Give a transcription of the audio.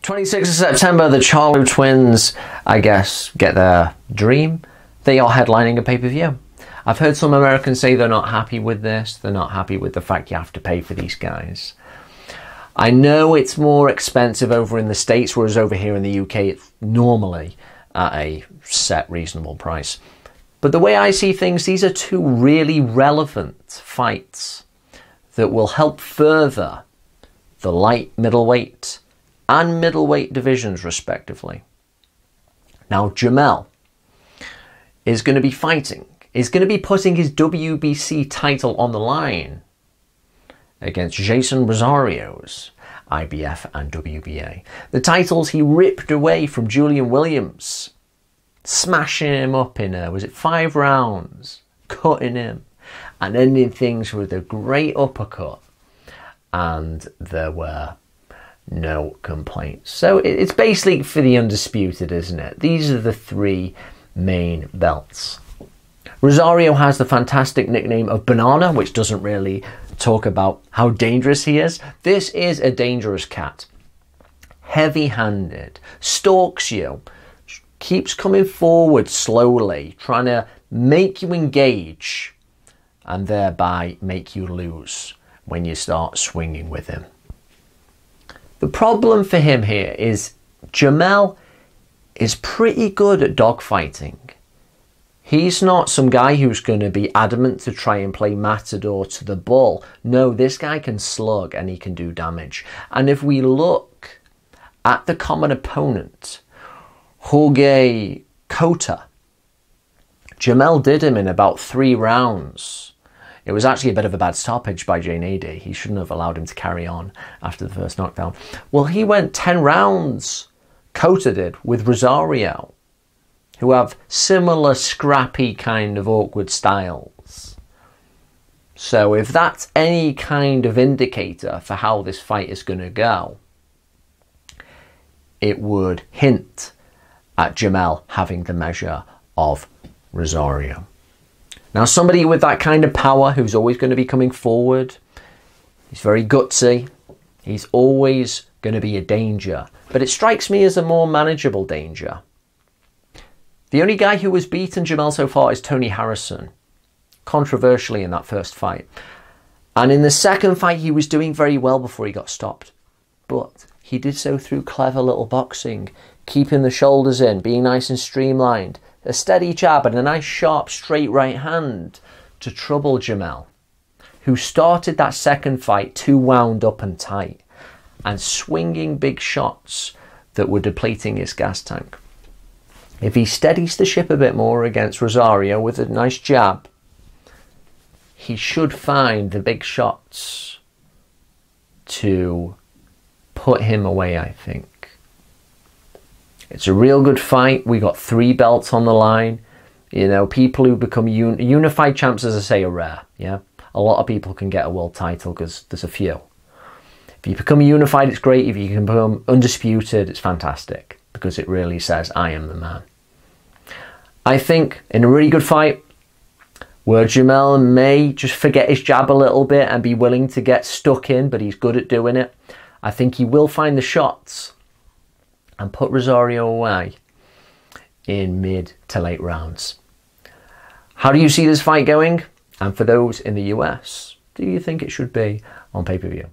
26th of September, the Charlo twins, I guess, get their dream. They are headlining a pay-per-view. I've heard some Americans say they're not happy with this. They're not happy with the fact you have to pay for these guys. I know it's more expensive over in the States, whereas over here in the UK, it's normally at a set reasonable price. But the way I see things, these are two really relevant fights that will help further the light middleweight and middleweight divisions, respectively. Now, Jermell is going to be fighting, is going to be putting his WBC title on the line against Jeison Rosario's IBF and WBA. The titles he ripped away from Julian Williams, smashing him up in, was it 5 rounds, cutting him, and ending things with a great uppercut. And there were no complaints. So it's basically for the undisputed, isn't it? These are the 3 main belts. Rosario has the fantastic nickname of Banana, which doesn't really talk about how dangerous he is. This is a dangerous cat. Heavy-handed, stalks you, keeps coming forward slowly, trying to make you engage and thereby make you lose when you start swinging with him. The problem for him here is Jermell is pretty good at dogfighting. He's not some guy who's going to be adamant to try and play matador to the bull. No, this guy can slug and he can do damage. And if we look at the common opponent, Jorge Cota, Jermell did him in about 3 rounds. It was actually a bit of a bad stoppage by Jane Ady. He shouldn't have allowed him to carry on after the first knockdown. Well, he went 10 rounds, Cota did, with Rosario, who have similar scrappy kind of awkward styles. So if that's any kind of indicator for how this fight is going to go, it would hint at Jermell having the measure of Rosario. Now, somebody with that kind of power who's always going to be coming forward, he's very gutsy, he's always going to be a danger. But it strikes me as a more manageable danger. The only guy who has beaten Jermell so far is Tony Harrison, controversially in that first fight. And in the second fight, he was doing very well before he got stopped. But he did so through clever little boxing, keeping the shoulders in, being nice and streamlined, a steady jab and a nice sharp straight right hand to trouble Jermell, who started that second fight too wound up and tight and swinging big shots that were depleting his gas tank. If he steadies the ship a bit more against Rosario with a nice jab, he should find the big shots to put him away, I think. It's a real good fight. We got 3 belts on the line. You know, people who become unified champs, as I say, are rare. Yeah, a lot of people can get a world title because there's a few. If you become unified, it's great. If you can become undisputed, it's fantastic because it really says, I am the man. I think in a really good fight, where Jermell may just forget his jab a little bit and be willing to get stuck in, but he's good at doing it, I think he will find the shots and put Rosario away in mid to late rounds. How do you see this fight going? And for those in the US, do you think it should be on pay-per-view?